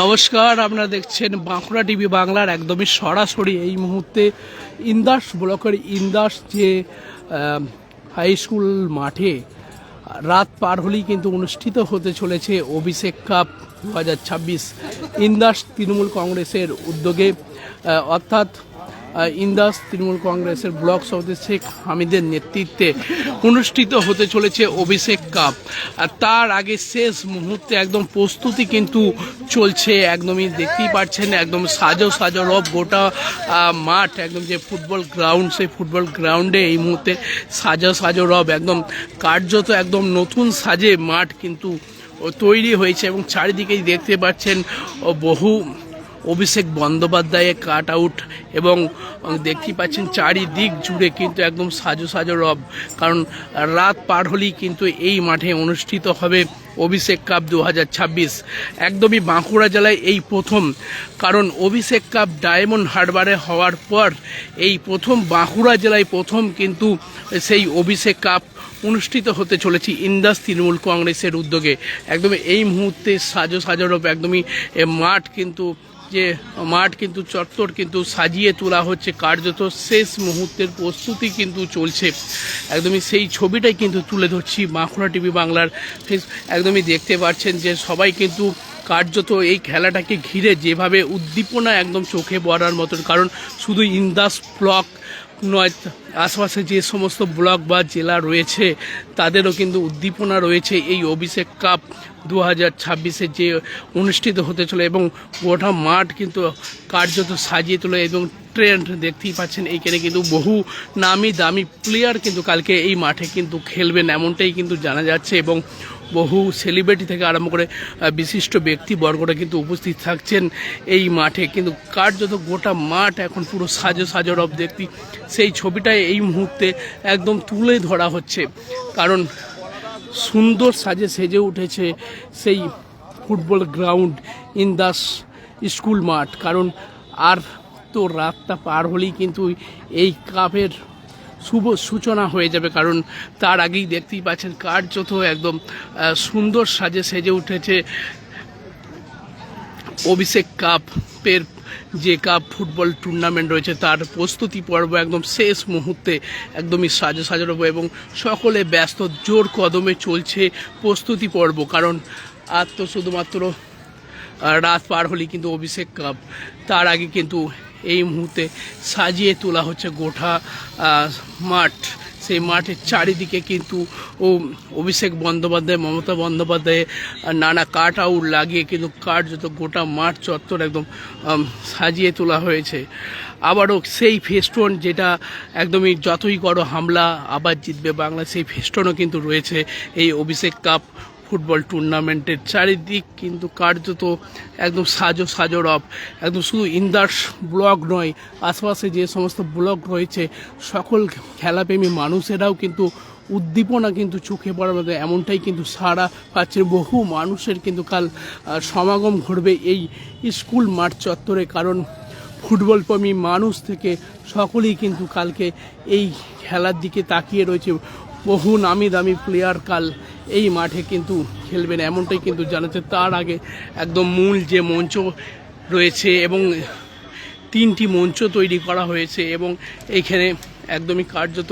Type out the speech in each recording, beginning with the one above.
নমস্কার, আপনারা দেখছেন বাঁকুড়া টিভি বাংলার একদমই সরাসরি এই মুহূর্তে ইন্দাস ব্লকের ইন্দাস যে হাই স্কুল মাঠে রাত পার হলেই কিন্তু অনুষ্ঠিত হতে চলেছে অভিষেক কাপ 2026 ইন্দাস তৃণমূল কংগ্রেসের উদ্যোগে, অর্থাৎ ইন্দাস তৃণমূল কংগ্রেসের ব্লক সভাপতি শেখ হামিদের নেতৃত্বে অনুষ্ঠিত হতে চলেছে অভিষেক কাপ। আর তার আগে শেষ মুহূর্তে একদম প্রস্তুতি কিন্তু চলছে, একদমই দেখতেই পাচ্ছেন, একদম সাজো রব গোটা মাঠ, একদম যে ফুটবল গ্রাউন্ড, সেই ফুটবল গ্রাউন্ডে এই মুহূর্তে সাজো রব একদম কার্যত একদম নতুন সাজে মাঠ কিন্তু তৈরি হয়েছে এবং চারিদিকেই দেখতে পাচ্ছেন বহু অভিষেক বন্দ্যোপাধ্যায়ের কাট আউট এবং দেখতেই পাচ্ছেন চারিদিক জুড়ে কিন্তু একদম সাজো রব, কারণ রাত পার হলেই কিন্তু এই মাঠে অনুষ্ঠিত হবে অভিষেক কাপ 2026। একদমই বাঁকুড়া জেলায় এই প্রথম, কারণ অভিষেক কাপ ডায়মন্ড হারবারে হওয়ার পর এই প্রথম বাঁকুড়া জেলায় প্রথম কিন্তু সেই অভিষেক কাপ অনুষ্ঠিত হতে চলেছে ইন্দাস তৃণমূল কংগ্রেসের উদ্যোগে। একদমই এই মুহূর্তে সাজো রব একদমই মাঠ কিন্তু চত্বর কিন্তু সাজিয়ে তোলা হচ্ছে, কার্যত শেষ মুহূর্তের প্রস্তুতি কিন্তু চলছে। একদমই সেই ছবিটাই কিন্তু তুলে ধরছি বাঁকুড়া টিভি বাংলার। একদমই দেখতে পাচ্ছেন যে সবাই কিন্তু কার্যত এই খেলাটাকে ঘিরে যেভাবে উদ্দীপনা একদম চোখে পড়ার মতন, কারণ শুধু ইন্দাস ব্লক নয়, আশপাশে যে সমস্ত ব্লক বা জেলা রয়েছে তাদেরও কিন্তু উদ্দীপনা রয়েছে এই অভিষেক কাপ 2026 যে অনুষ্ঠিত হতে চলে, এবং গোটা মাঠ কিন্তু কার্যত সাজিয়ে তোলে এবং ট্রেন্ড দেখতেই পাচ্ছেন। এইখানে কিন্তু বহু নামি দামি প্লেয়ার কিন্তু কালকে এই মাঠে কিন্তু খেলবেন এমনটাই কিন্তু জানা যাচ্ছে, এবং বহু সেলিব্রিটি থেকে আরম্ভ করে বিশিষ্ট ব্যক্তিবর্গরা কিন্তু উপস্থিত থাকছেন এই মাঠে। কিন্তু কার্যত গোটা মাঠ এখন পুরো সাজো রব দেখতে, সেই ছবিটাই এই মুহূর্তে একদম তুলে ধরা হচ্ছে, কারণ সুন্দর সাজে সেজে উঠেছে সেই ফুটবল গ্রাউন্ড ইন্দাস স্কুল মাঠ। কারণ আর তো রাতটা পার হলেই কিন্তু এই কাপের শুভ সূচনা হয়ে যাবে, কারণ তার আগেই দেখতেই পাচ্ছেন কার্যত একদম সুন্দর সাজে সেজে উঠেছে অভিষেক কাপের যে কাপ ফুটবল টুর্নামেন্ট রয়েছে তার প্রস্তুতি পর্ব একদম শেষ মুহূর্তে একদমই সাজো রব, এবং সকলে ব্যস্ত, জোর কদমে চলছে প্রস্তুতি পর্ব, কারণ আর তো শুধুমাত্র রাত পার হলেই কিন্তু অভিষেক কাপ। তার আগে কিন্তু এই মুহূর্তে সাজিয়ে তোলা হচ্ছে গোটা মাঠ। সেই মাঠের চারিদিকে কিন্তু অভিষেক বন্দ্যোপাধ্যায়, মমতা বন্দ্যোপাধ্যায় নানা কাট আউট লাগিয়ে কিন্তু কার্যত গোটা মাঠ চত্বর একদম সাজিয়ে তোলা হয়েছে। আবারও সেই ফেস্টন, যেটা একদমই যতই করো হামলা আবার জিতবে বাংলা, সেই ফেস্টনও কিন্তু রয়েছে এই অভিষেক কাপ ফুটবল টুর্নামেন্টের চারিদিক কিন্তু কার্যত একদম সাজো রব। একদম শুধু ইন্দাস ব্লক নয়, আশপাশে যে সমস্ত ব্লক রয়েছে সকল খেলাপ্রেমী মানুষেরাও কিন্তু উদ্দীপনা কিন্তু চোখে পড়ার মতো এমনটাই কিন্তু সাড়া পাচ্ছে। বহু মানুষের কিন্তু কাল সমাগম ঘটবে এই স্কুল মাঠ চত্বরে, কারণ ফুটবল প্রেমী মানুষ থেকে সকলেই কিন্তু কালকে এই খেলার দিকে তাকিয়ে রয়েছে। বহু নামি দামি প্লেয়ার কাল এই মাঠে কিন্তু খেলবেন এমনটাই কিন্তু জানাচ্ছে। তার আগে একদম মূল যে মঞ্চ রয়েছে এবং 3টি মঞ্চ তৈরি করা হয়েছে, এবং এইখানে একদমই কার্যত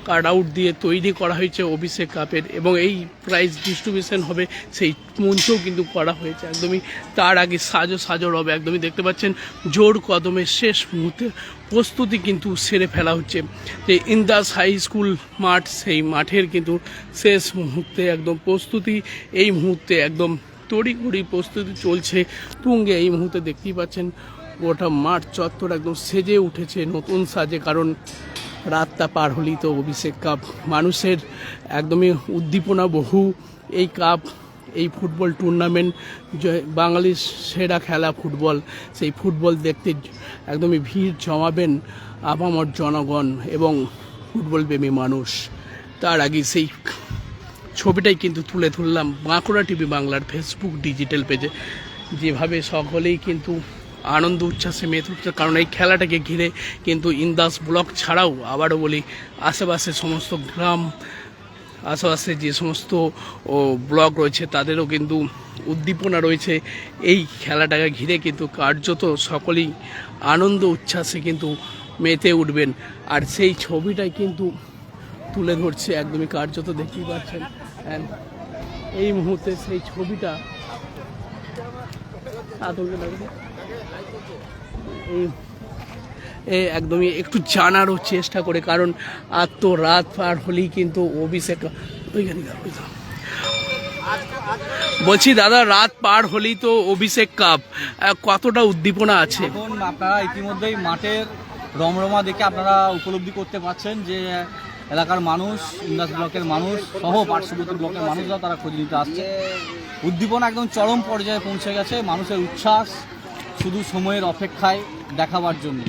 কাট আউট দিয়ে তৈরি করা হয়েছে অভিষেক কাপের, এবং এই প্রাইজ ডিস্ট্রিবিউশন হবে সেই মঞ্চও কিন্তু করা হয়েছে। একদমই তার আগে সাজো রব একদমই দেখতে পাচ্ছেন জোর কদমে শেষ মুহূর্তে প্রস্তুতি কিন্তু সেরে ফেলা হচ্ছে। যে ইন্দাস হাই স্কুল মাঠ, সেই মাঠের কিন্তু শেষ মুহূর্তে একদম প্রস্তুতি এই মুহূর্তে একদম তড়িঘড়ি প্রস্তুতি চলছে তুঙ্গে। এই মুহূর্তে দেখতেই পাচ্ছেন গোটা মাঠ চত্বর একদম সেজে উঠেছে নতুন সাজে, কারণ রাতটা পার হলেই তো অভিষেক কাপ। মানুষের একদমই উদ্দীপনা বহু, এই কাপ, এই ফুটবল টুর্নামেন্ট বাঙালির সেরা খেলা ফুটবল, সেই ফুটবল দেখতে একদমই ভিড় জমাবেন আপামর জনগণ এবং ফুটবল প্রেমী মানুষ। তার আগে সেই ছবিটাই কিন্তু তুলে ধরলাম বাঁকুড়া টিভি বাংলার ফেসবুক ডিজিটাল পেজে, যেভাবে সকলেই কিন্তু আনন্দ উচ্ছ্বাসে মেতে উঠছে, কারণ এই খেলাটাকে ঘিরে কিন্তু ইন্দাস ব্লক ছাড়াও আবারও বলি আশেপাশে সমস্ত গ্রাম আশেপাশে যে সমস্ত ব্লগ রয়েছে তাদেরও কিন্তু উদ্দীপনা রয়েছে এই খেলাটাকে ঘিরে, কিন্তু কার্যত সকলেই আনন্দ উচ্ছ্বাসে কিন্তু মেতে উঠবেন। আর সেই ছবিটাই কিন্তু তুলে ধরছে একদমই কার্যত, দেখতেই পাচ্ছেন এই মুহূর্তে সেই ছবিটা একদমই একটু জানারও চেষ্টা করে, কারণ আর তো রাত পার হলেই কিন্তু অভিষেক, বলছি দাদা রাত পার হলেই তো অভিষেক কাপ, কতটা উদ্দীপনা আছে? এখন আপনারা ইতিমধ্যেই মাঠের রমরমা দেখে আপনারা উপলব্ধি করতে পারছেন যে এলাকার মানুষ, ইন্দাস ব্লকের মানুষ সহ পার্শ্ববর্তী ব্লকের মানুষরা তারা খোঁজ নিতে আসছে। উদ্দীপনা একদম চরম পর্যায়ে পৌঁছে গেছে, মানুষের উচ্ছ্বাস শুধু সময়ের অপেক্ষায় দেখাবার জন্য।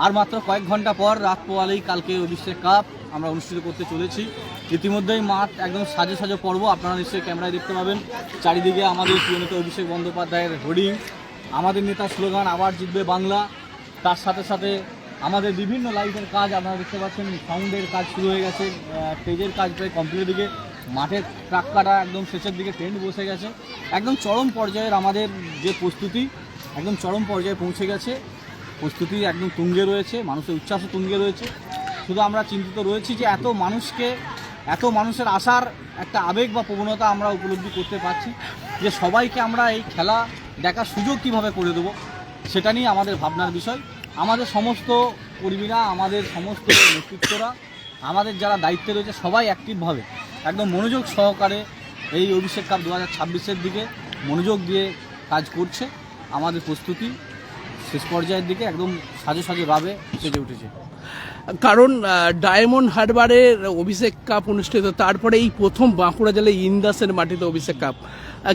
আর মাত্র কয়েক ঘন্টা পর রাত পোয়ালেই কালকে অভিষেক কাপ আমরা অনুষ্ঠিত করতে চলেছি। ইতিমধ্যেই মাঠ একদম সাজে সাজে পর্ব, আপনারা নিশ্চয়ই ক্যামেরায় দেখতে পাবেন। চারিদিকে আমাদের প্রিয় নেতা অভিষেক বন্দ্যোপাধ্যায়ের হোর্ডিং, আমাদের নেতার স্লোগান আবার জিতবে বাংলা। তার সাথে সাথে আমাদের বিভিন্ন লাইটের কাজ আপনারা দেখতে পাচ্ছেন, সাউন্ডের কাজ শুরু হয়ে গেছে, স্টেজের কাজ প্রায় কমপ্লিট দিকে, মাঠের ট্রাক কাটা একদম শেষের দিকে, টেন্ট বসে গেছে। একদম চরম পর্যায়ের আমাদের যে প্রস্তুতি একদম চরম পর্যায়ে পৌঁছে গেছে। প্রস্তুতি একদম তুঙ্গে রয়েছে, মানুষের উচ্ছ্বাসও তুঙ্গে রয়েছে। শুধু আমরা চিন্তিত রয়েছি যে এত মানুষের আসার একটা আবেগ বা প্রবণতা আমরা উপলব্ধি করতে পারছি, যে সবাইকে আমরা এই খেলা দেখার সুযোগ কীভাবে করে দেবো, সেটা নিয়ে আমাদের ভাবনার বিষয়। আমাদের সমস্ত কর্মীরা, আমাদের সমস্ত নেতৃত্বরা, আমাদের যারা দায়িত্বে রয়েছে সবাই অ্যাক্টিভভাবে একদম মনোযোগ সহকারে এই অভিষেক কাপ 2026-এর দিকে মনোযোগ দিয়ে কাজ করছে। আমাদের প্রস্তুতি শেষ পর্যায়ের দিকে একদম সাজে সাজে ভাবে সেজে উঠেছে। কারণ ডায়মন্ড হারবারের অভিষেক কাপ অনুষ্ঠিত, তারপরে এই প্রথম বাঁকুড়া জেলায় ইন্দাসের মাটিতে অভিষেক কাপ,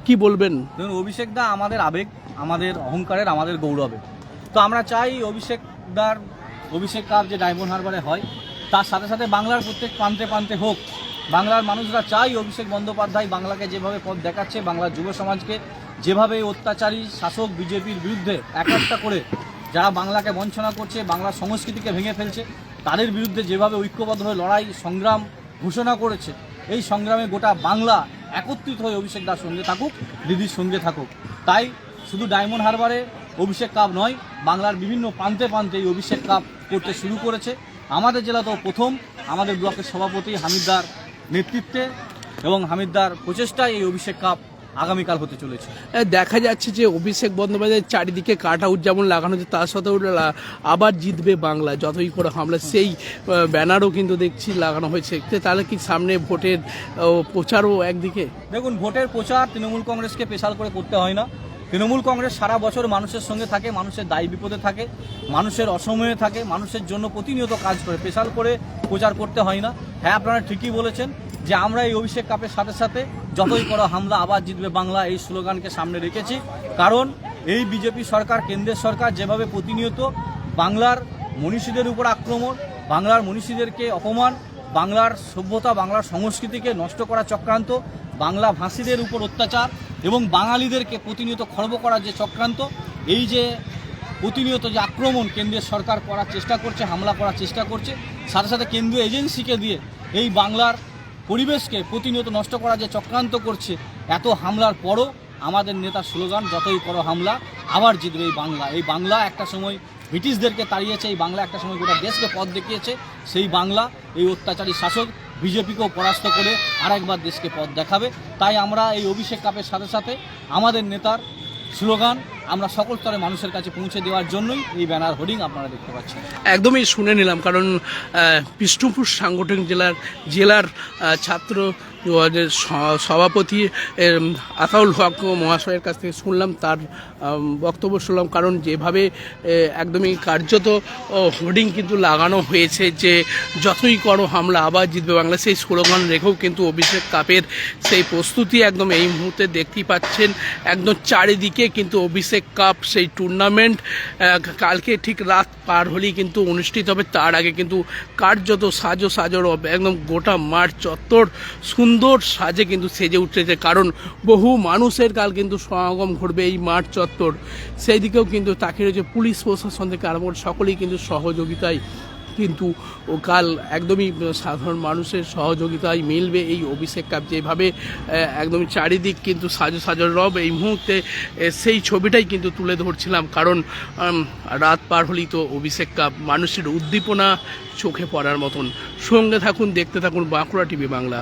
কি বলবেন? ধরুন অভিষেক দা আমাদের আবেগ, আমাদের অহংকারের, আমাদের গৌরবে। তো আমরা চাই অভিষেক কাপ যে ডায়মন্ড হারবারে হয় তার সাথে সাথে বাংলার প্রত্যেক প্রান্তে প্রান্তে হোক। বাংলার মানুষরা চাই অভিষেক বন্দ্যোপাধ্যায় বাংলাকে যেভাবে পথ দেখাচ্ছে, বাংলার যুব সমাজকে যেভাবে অত্যাচারী শাসক বিজেপির বিরুদ্ধে একটা করে যারা বাংলাকে বঞ্চনা করছে, বাংলার সংস্কৃতিকে ভেঙে ফেলছে, তাদের বিরুদ্ধে যেভাবে ঐক্যবদ্ধ হয়ে লড়াই সংগ্রাম ঘোষণা করেছে, এই সংগ্রামে গোটা বাংলা একত্রিত হয়ে অভিষেক দার সঙ্গে থাকুক, দিদির সঙ্গে থাকুক। তাই শুধু ডায়মন্ড হারবারে অভিষেক কাপ নয়, বাংলার বিভিন্ন প্রান্তে প্রান্তে এই অভিষেক কাপ করতে শুরু করেছে। আমাদের জেলাতেও প্রথম আমাদের ব্লকের সভাপতি হামিদদার নেতৃত্বে এবং হামিদদার প্রচেষ্টায় এই অভিষেক কাপ আগামীকাল হতে চলেছে। দেখা যাচ্ছে যে অভিষেক বন্দ্যোপাধ্যায়ের চারিদিকে কাট আউট যেমন লাগানো হচ্ছে, তার সাথেও আবার জিতবে বাংলা যতই করে হামলা, সেই ব্যানারও কিন্তু দেখছি লাগানো হয়েছে। তাহলে কি সামনে ভোটের প্রচারও একদিকে? দেখুন, ভোটের প্রচার তৃণমূল কংগ্রেসকে পেশাল করে করতে হয় না। তৃণমূল কংগ্রেস সারা বছর মানুষের সঙ্গে থাকে, মানুষের দায় বিপদে থাকে, মানুষের অসময়ে থাকে, মানুষের জন্য প্রতিনিয়ত কাজ করে, পেশাল করে প্রচার করতে হয় না। হ্যাঁ, আপনারা ঠিকই বলেছেন যে আমরা এই অভিষেক কাপের সাথে সাথে যতই করো হামলা আবার জিতবে বাংলা এই স্লোগানকে সামনে রেখেছি। কারণ এই বিজেপি সরকার, কেন্দ্রের সরকার যেভাবে প্রতিনিয়ত বাংলার মনীষীদের উপর আক্রমণ, বাংলার মনীষীদেরকে অপমান, বাংলার সভ্যতা, বাংলার সংস্কৃতিকে নষ্ট করা চক্রান্ত, বাংলা ভাষীদের উপর অত্যাচার এবং বাঙালিদেরকে প্রতিনিয়ত খর্ব করার যে চক্রান্ত, এই যে প্রতিনিয়ত যে আক্রমণ কেন্দ্রের সরকার করার চেষ্টা করছে, হামলা করার চেষ্টা করছে, সাথে সাথে কেন্দ্রীয় এজেন্সিকে দিয়ে এই বাংলার পরিবেশকে প্রতিনিয়ত নষ্ট করার যে চক্রান্ত করছে, এত হামলার পরও আমাদের নেতার স্লোগান যতই করো হামলা আবার জিতবে এই বাংলা। এই বাংলা একটা সময় ব্রিটিশদেরকে তাড়িয়েছে, এই বাংলা একটা সময় গোটা দেশকে পথ দেখিয়েছে, সেই বাংলা এই অত্যাচারী শাসক বিজেপিকেও পরাস্ত করে আরেকবার দেশকে পথ দেখাবে। তাই আমরা এই অভিষেক কাপের সাথে সাথে আমাদের নেতার স্লোগান আমরা সকল স্তরে মানুষের কাছে পৌঁছে দেওয়ার জন্যই এই ব্যানার হোর্ডিং আপনারা দেখতে পাচ্ছেন। একদমই শুনে নিলাম, কারণ বিষ্ণুপুর সাংগঠনিক জেলার ছাত্র সভাপতি আতাউল হক মহাশয়ের কাছ থেকে শুনলাম, তার বক্তব্য শুনলাম। কারণ যেভাবে একদমই কার্যত হোর্ডিং কিন্তু লাগানো হয়েছে যে যতই করো হামলা আবার জিতবে বাংলা, সেই স্লোগান রেখেও কিন্তু অভিষেক কাপের সেই প্রস্তুতি একদম এই মুহূর্তে দেখতেই পাচ্ছেন। একদম চারিদিকে কিন্তু অভিষেক কাপ সেই টুর্নামেন্ট কালকে ঠিক রাত পার হলেই কিন্তু অনুষ্ঠিত হবে। তার আগে কিন্তু কার্যত সাজো একদম গোটা মাঠ চত্বর সুন্দর সাজে কিন্তু সেজে উঠেছে। কারণ বহু মানুষের কাল কিন্তু সমাগম ঘটবে এই মাঠ চত্বর, সেই দিকেও কিন্তু তাকে রয়েছে পুলিশ প্রশাসন থেকে আরম্ভ করে সকলেই কিন্তু সহযোগিতায় কিন্তু ও কাল একদমই সাধারণ মানুষের সহযোগিতায় মিলবে এই অভিষেক কাপ, যেভাবে একদমই চারিদিক কিন্তু সাজো সাজো রব। এই মুহূর্তে সেই ছবিটাই কিন্তু তুলে ধরছিলাম, কারণ রাত পার হলেই তো অভিষেক কাপ, মানুষের উদ্দীপনা চোখে পড়ার মতন। সঙ্গে থাকুন, দেখতে থাকুন বাঁকুড়া টিভি বাংলা।